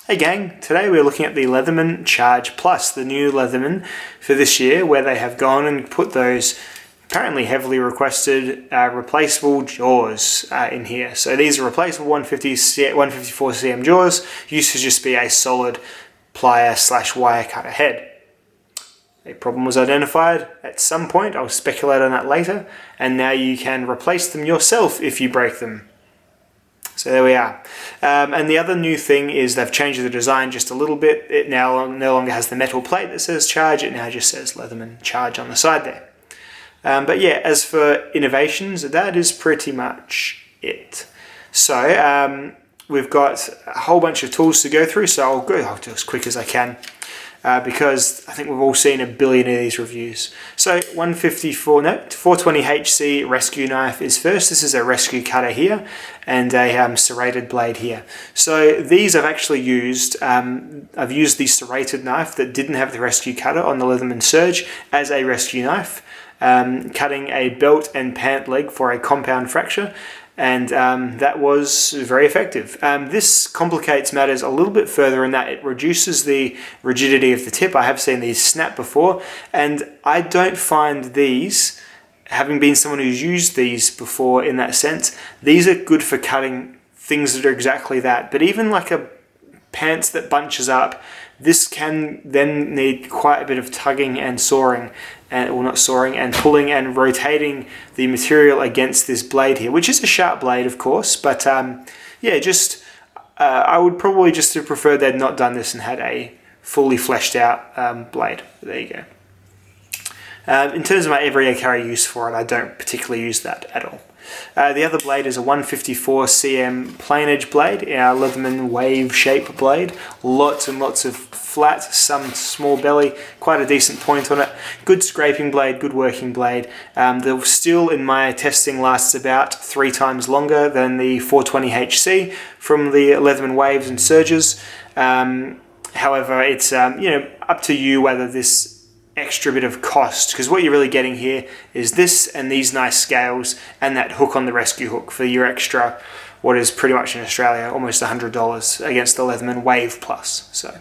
Hey gang, today we're looking at the Leatherman Charge Plus, the new Leatherman for this year, where they have gone and put those apparently heavily requested replaceable jaws in here. So these are replaceable 154 cm jaws, used to just be a solid plier/wire cutter head. A problem was identified at some point, I'll speculate on that later, and now you can replace them yourself if you break them. So there we are. And the other new thing is they've changed the design just a little bit. It now no longer has the metal plate that says Charge, it now just says Leatherman Charge on the side there. But yeah, as for innovations, that is pretty much it. So we've got a whole bunch of tools to go through, so I'll do as quick as I can. Because I think we've all seen a billion of these reviews. So 420HC rescue knife is first. This is a rescue cutter here and a serrated blade here. So these I've actually used. I've used the serrated knife that didn't have the rescue cutter on the Leatherman Surge as a rescue knife, cutting a belt and pant leg for a compound fracture. And that was very effective. This complicates matters a little bit further in that it reduces the rigidity of the tip. I have seen these snap before, and I don't find these, having been someone who's used these before in that sense, these are good for cutting things that are exactly that. But even like a pants that bunches up, this can then need quite a bit of tugging and sawing, and pulling and rotating the material against this blade here, which is a sharp blade, of course, but yeah, just I would probably just have preferred they'd not done this and had a fully fleshed out blade. There you go. In terms of my everyday carry use for it, I don't particularly use that at all. The other blade is a 154 cm plain edge blade, our Leatherman wave shape blade. Lots and lots of flat, some small belly, quite a decent point on it. Good scraping blade, good working blade. The steel in my testing lasts about 3 times longer than the 420HC from the Leatherman waves and surges. However, it's up to you whether this extra bit of cost, because what you're really getting here is this and these nice scales and that hook on the rescue hook for your extra, what is pretty much in Australia almost $100 against the Leatherman Wave Plus. So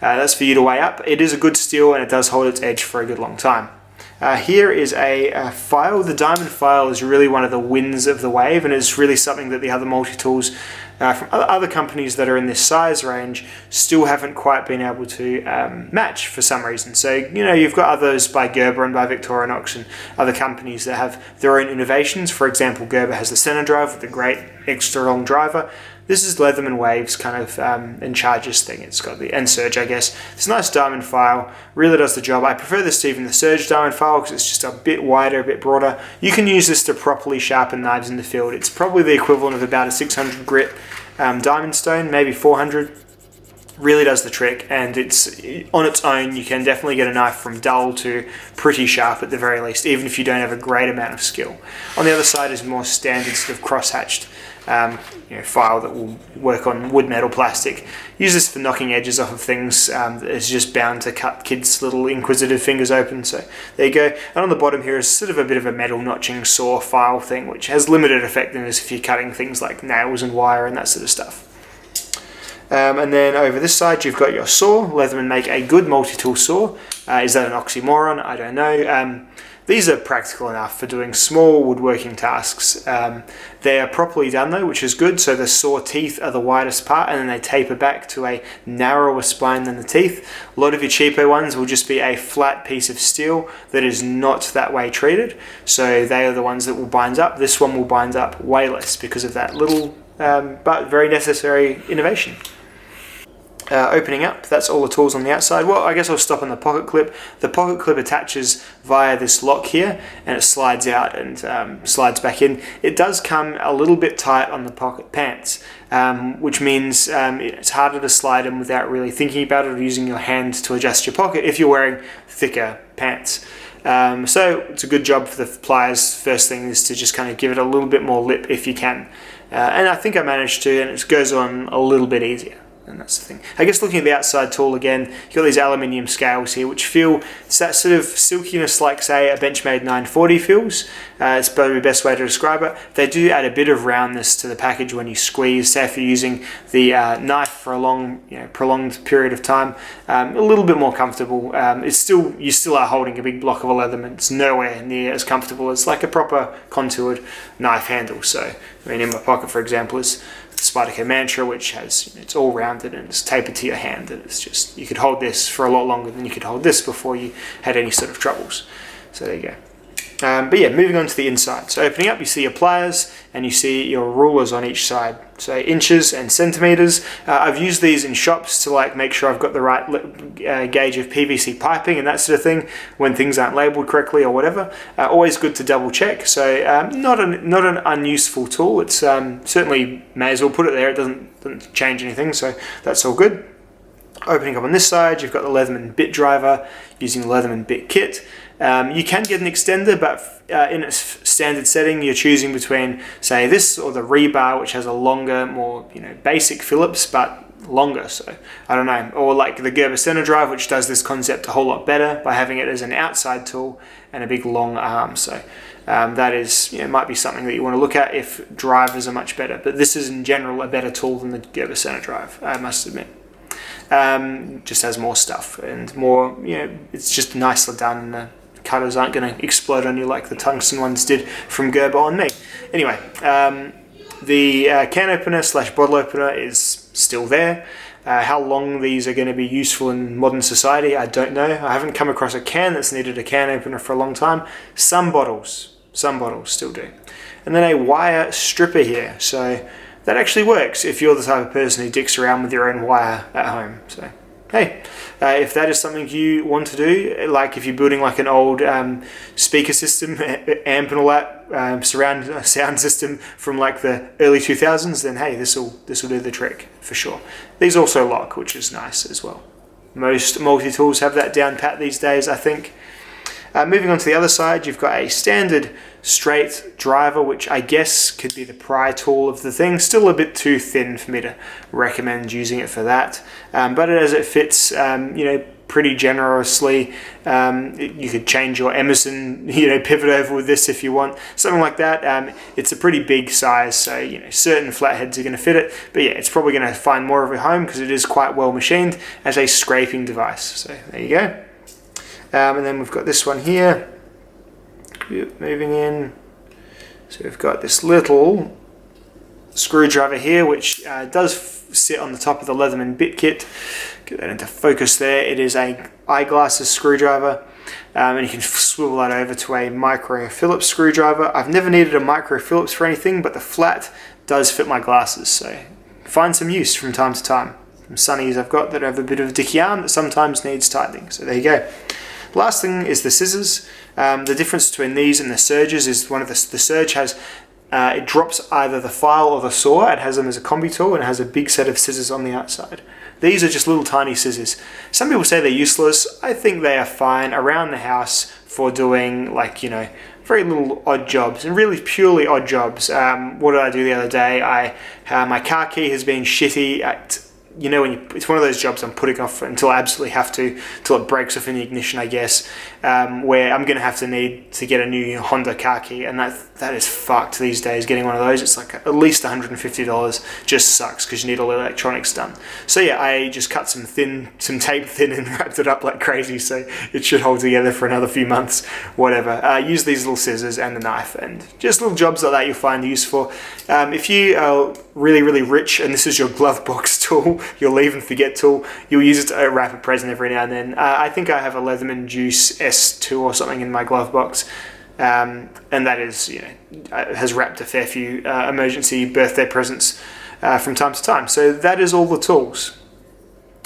that's for you to weigh up. It is a good steel and it does hold its edge for a good long time. Here is a file. The diamond file is really one of the wins of the Wave, and it's really something that the other multi-tools from other companies that are in this size range still haven't quite been able to match for some reason. So, you've got others by Gerber and by Victorinox and other companies that have their own innovations. For example, Gerber has the center drive with the great extra long driver. This is Leatherman Waves kind of and Charges thing. It's got the Surge, I guess. It's a nice diamond file, really does the job. I prefer this to even the Surge diamond file because it's just a bit wider, a bit broader. You can use this to properly sharpen knives in the field. It's probably the equivalent of about a 600 grit diamond stone, maybe 400. Really does the trick, and it's on its own. You can definitely get a knife from dull to pretty sharp at the very least, even if you don't have a great amount of skill. On the other side is more standard sort of cross-hatched file that will work on wood, metal, plastic. Use this for knocking edges off of things that is just bound to cut kids' little inquisitive fingers open. So there you go. And on the bottom here is sort of a bit of a metal notching saw file thing, which has limited effectiveness if you're cutting things like nails and wire and that sort of stuff. And then over this side you've got your saw. Leatherman make a good multi-tool saw. Is that an oxymoron? I don't know. These are practical enough for doing small woodworking tasks. They are properly done though, which is good. So the saw teeth are the widest part, and then they taper back to a narrower spine than the teeth. A lot of your cheapo ones will just be a flat piece of steel that is not that way treated. So they are the ones that will bind up. This one will bind up way less because of that little but very necessary innovation. Opening up, that's all the tools on the outside. Well, I guess I'll stop on the pocket clip. The pocket clip attaches via this lock here, and it slides out and slides back in. It does come a little bit tight on the pocket pants, which means it's harder to slide in without really thinking about it or using your hand to adjust your pocket if you're wearing thicker pants. So it's a good job for the pliers. First thing is to just kind of give it a little bit more lip if you can. And I think I managed to, and it goes on a little bit easier. and that's the thing. I guess looking at the outside tool again, you've got these aluminium scales here, which feel, it's that sort of silkiness like, say, a Benchmade 940 feels. It's probably the best way to describe it. They do add a bit of roundness to the package when you squeeze. Say if you're using the knife for a long, prolonged period of time, a little bit more comfortable. You still are holding a big block of a Leatherman. It's nowhere near as comfortable as like a proper contoured knife handle. So, I mean, in my pocket, for example, is Spyderco Mantra, which has, it's all rounded and it's tapered to your hand, and it's just, you could hold this for a lot longer than you could hold this before you had any sort of troubles. So there you go. But yeah, moving on to the inside. So opening up, you see your pliers and you see your rulers on each side. So inches and centimeters. I've used these in shops to like make sure I've got the right gauge of PVC piping and that sort of thing when things aren't labeled correctly or whatever. Always good to double check. So not an unuseful tool. It's certainly may as well put it there. It doesn't change anything, so that's all good. Opening up on this side, you've got the Leatherman bit driver using the Leatherman bit kit. You can get an extender, but in its standard setting, you're choosing between, say, this or the rebar, which has a longer, more basic Phillips, but longer. So I don't know, or like the Gerber center drive, which does this concept a whole lot better by having it as an outside tool and a big long arm. So that is, might be something that you want to look at if drivers are much better. But this is in general a better tool than the Gerber center drive, I must admit. Just has more stuff and more, it's just nicely done, and the cutters aren't going to explode on you like the tungsten ones did from Gerber on me. Anyway, the can opener / bottle opener is still there. How long these are going to be useful in modern society, I don't know. I haven't come across a can that's needed a can opener for a long time. Some bottles still do. And then a wire stripper here. So that actually works if you're the type of person who dicks around with your own wire at home. So, hey, if that is something you want to do, like if you're building like an old speaker system, amp and all that, surround sound system from like the early 2000s, then hey, this will do the trick for sure. These also lock, which is nice as well. Most multi-tools have that down pat these days, I think. Moving on to the other side, you've got a standard straight driver, which I guess could be the pry tool of the thing. Still a bit too thin for me to recommend using it for that. But as it fits, pretty generously, you could change your Emerson, pivot over with this if you want, something like that. It's a pretty big size, so certain flatheads are going to fit it. But yeah, it's probably going to find more of a home because it is quite well machined as a scraping device. So there you go. And then we've got this one here, moving in. So we've got this little screwdriver here, which does sit on the top of the Leatherman bit kit. Get that into focus there. It is a eyeglasses screwdriver, and you can swivel that over to a micro Phillips screwdriver. I've never needed a micro Phillips for anything, but the flat does fit my glasses, so find some use from time to time. Some sunnies I've got that have a bit of a dicky arm that sometimes needs tightening, so there you go. Last thing is the scissors. The difference between these and the Surges is the Surge has, it drops either the file or the saw. It has them as a combi tool and it has a big set of scissors on the outside. These are just little tiny scissors. Some people say they're useless. I think they are fine around the house for doing very little odd jobs, and really purely odd jobs. What did I do the other day? My car key has been shitty at, it's one of those jobs I'm putting off until I absolutely have to, until it breaks off in the ignition, I guess, where I'm going to have to need to get a new Honda car key, and that is fucked these days, getting one of those. It's like at least $150, just sucks because you need all the electronics done. So yeah, I just cut some tape thin and wrapped it up like crazy, so it should hold together for another few months, whatever. Use these little scissors and the knife, and just little jobs like that you'll find useful. If you are really, really rich and this is your glove box tool, your leave and forget tool, you'll use it to wrap a present every now and then. I think I have a Leatherman Juice S2 or something in my glove box, and that is, has wrapped a fair few emergency birthday presents from time to time. So that is all the tools.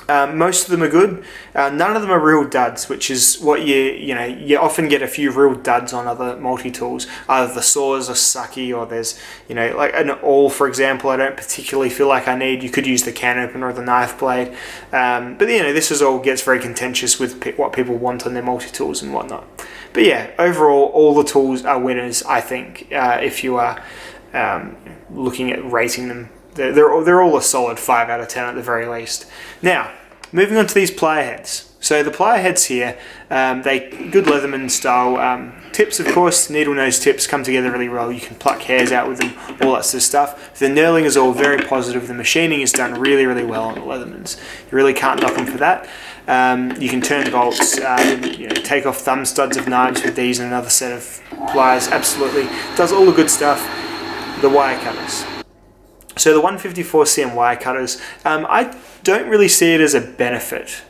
Most of them are good. None of them are real duds, which is what you often get a few real duds on other multi-tools. Either the saws are sucky, or there's, like an awl, for example, I don't particularly feel like I need. You could use the can opener or the knife blade. But this is all gets very contentious with what people want on their multi-tools and whatnot. But yeah, overall, all the tools are winners, I think, if you are looking at rating them they're all a solid 5 out of 10 at the very least. Now, moving on to these plier heads. So the plier heads here, they good Leatherman style tips, of course. Needle nose tips come together really well. You can pluck hairs out with them, all that sort of stuff. The knurling is all very positive. The machining is done really, really well on the Leathermans. You really can't knock them for that. You can turn bolts, take off thumb studs of knives with these and another set of pliers. Absolutely, does all the good stuff. The wire cutters. So the 154cm wire cutters, I don't really see it as a benefit.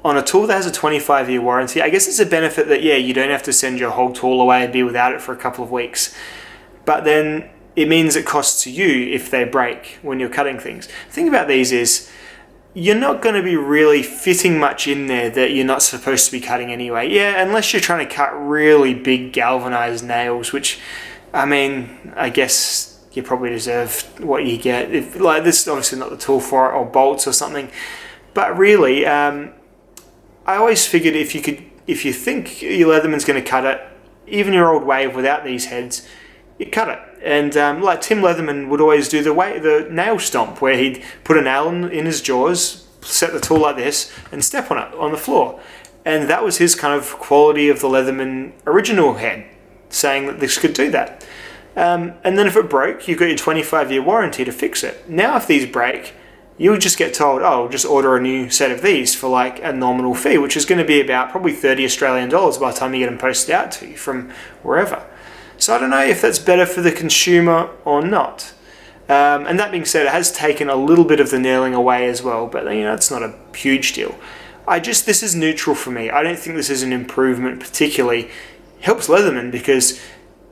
On a tool that has a 25-year warranty, I guess it's a benefit that, yeah, you don't have to send your whole tool away and be without it for a couple of weeks. But then it means it costs you if they break when you're cutting things. The thing about these is you're not going to be really fitting much in there that you're not supposed to be cutting anyway. Yeah, unless you're trying to cut really big galvanized nails, which, I mean, I guess you probably deserve what you get. This is obviously not the tool for it, or bolts or something. But really, I always figured if you think your Leatherman's going to cut it, even your old wave without these heads, you cut it. And like Tim Leatherman would always do the nail stomp, where he'd put a nail in his jaws, set the tool like this, and step on it on the floor. And that was his kind of quality of the Leatherman original head, saying that this could do that. And then if it broke, you've got your 25-year warranty to fix it. Now if these break, you'll just get told, oh, just order a new set of these for like a nominal fee, which is going to be about probably 30 Australian dollars by the time you get them posted out to you from wherever. So I don't know if that's better for the consumer or not. And that being said, it has taken a little bit of the knurling away as well, but it's not a huge deal. This is neutral for me. I don't think this is an improvement particularly. It helps Leatherman because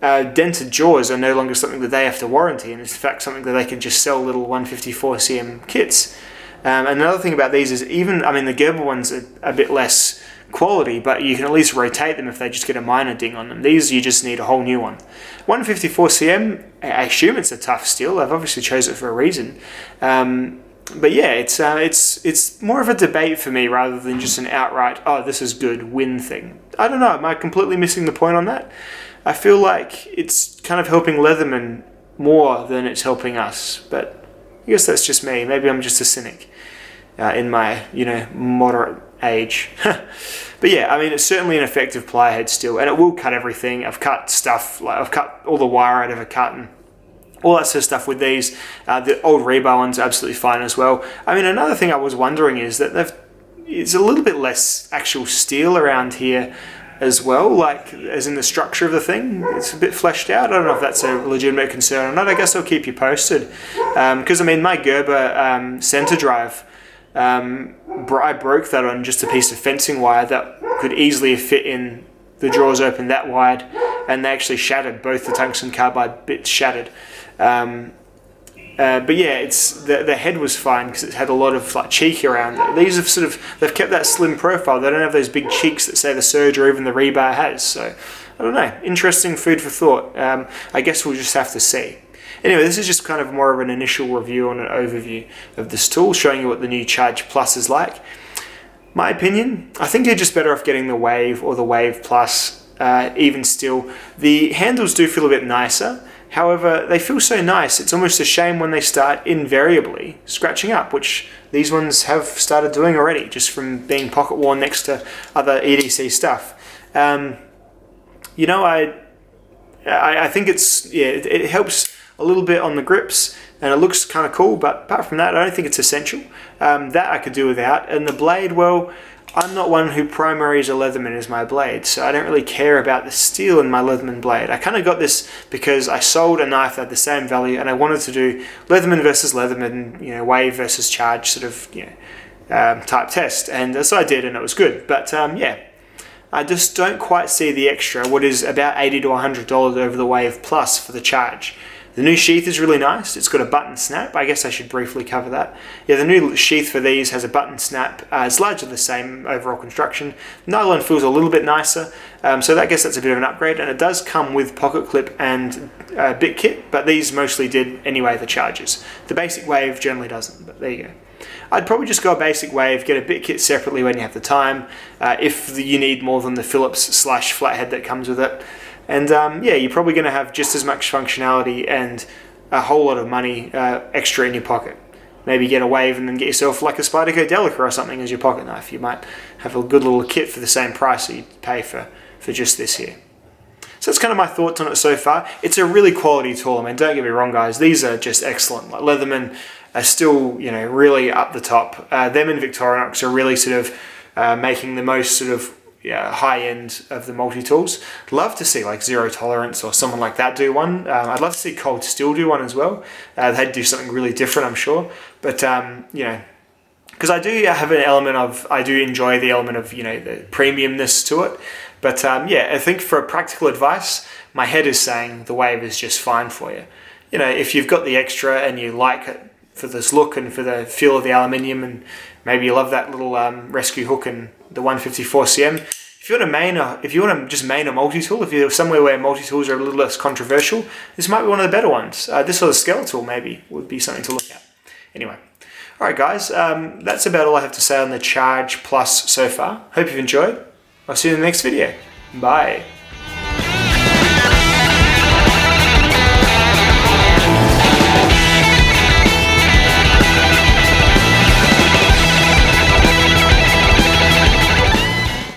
dented jaws are no longer something that they have to warranty, and it's in fact something that they can just sell little 154cm kits. Another thing about these is the Gerber ones are a bit less quality, but you can at least rotate them if they just get a minor ding on them. These you just need a whole new one. 154cm, I assume it's a tough steel. I've obviously chose it for a reason. But yeah, it's more of a debate for me rather than just an outright, oh, this is good, win thing. I don't know, am I completely missing the point on that? I feel like it's kind of helping Leatherman more than it's helping us, but I guess that's just me. Maybe I'm just a cynic in my, moderate age. But yeah, it's certainly an effective plier head still, and it will cut everything. I've cut stuff, I've cut all the wire I'd ever cut and all that sort of stuff with these. The old rebar ones are absolutely fine as well. Another thing I was wondering is that it's a little bit less actual steel around here as well, like as in the structure of the thing. It's a bit fleshed out. I don't know if that's a legitimate concern or not. I guess I'll keep you posted. Because my Gerber center drive, I broke that on just a piece of fencing wire that could easily fit in the drawers open that wide, and they actually shattered. Both the tungsten carbide bits shattered. But yeah, it's the head was fine because it had a lot of cheek around it. These have they've kept that slim profile. They don't have those big cheeks that say the Surge or even the rebar has. So I don't know. Interesting food for thought. I guess we'll just have to see. Anyway, this is just kind of more of an initial review and an overview of this tool, showing you what the new Charge Plus is like. My opinion, I think you're just better off getting the Wave or the Wave Plus. Even still, the handles do feel a bit nicer. However, they feel so nice, it's almost a shame when they start invariably scratching up, which these ones have started doing already, just from being pocket worn next to other EDC stuff. I think it helps a little bit on the grips, and it looks kind of cool, but apart from that, I don't think it's essential. That I could do without. And the blade, well, I'm not one who primaries a Leatherman as my blade, so I don't really care about the steel in my Leatherman blade. I kind of got this because I sold a knife that had the same value, and I wanted to do Leatherman versus Leatherman, Wave versus Charge sort of, type test. And so I did, and it was good. But I just don't quite see the extra, what is about $80 to $100 over the Wave Plus for the Charge. The new sheath is really nice. It's got a button snap. I guess I should briefly cover that. Yeah, the new sheath for these has a button snap. It's largely the same overall construction. Nylon feels a little bit nicer, so I guess that's a bit of an upgrade. And it does come with pocket clip and bit kit, but these mostly did anyway, the Charges. The basic Wave generally doesn't, but there you go. I'd probably just go a basic Wave, get a bit kit separately when you have the time, if you need more than the Phillips / flathead that comes with it. And you're probably going to have just as much functionality and a whole lot of money extra in your pocket. Maybe get a wave and then get yourself like a Spyderco Delica or something as your pocket knife. You might have a good little kit for the same price that you'd pay for just this here. So that's kind of my thoughts on it so far. It's a really quality tool. I mean, don't get me wrong, guys. These are just excellent. Like Leatherman are still, really up the top. Them and Victorinox are really sort of making the most sort of high end of the multi-tools. Love to see like Zero Tolerance or someone like that do one. I'd love to see Cold Steel do one as well. They'd do something really different, I'm sure. But because I do have an element of, I do enjoy the element of the premiumness to it. But I think for practical advice, my head is saying the Wave is just fine for you. If you've got the extra and you like it for this look and for the feel of the aluminium, and maybe you love that little rescue hook and the 154 cm. If you want to just main a multi-tool, if you're somewhere where multi-tools are a little less controversial, this might be one of the better ones. This or the Skeletal maybe would be something to look at. Anyway, all right, guys, that's about all I have to say on the Charge Plus so far. Hope you've enjoyed. I'll see you in the next video. Bye.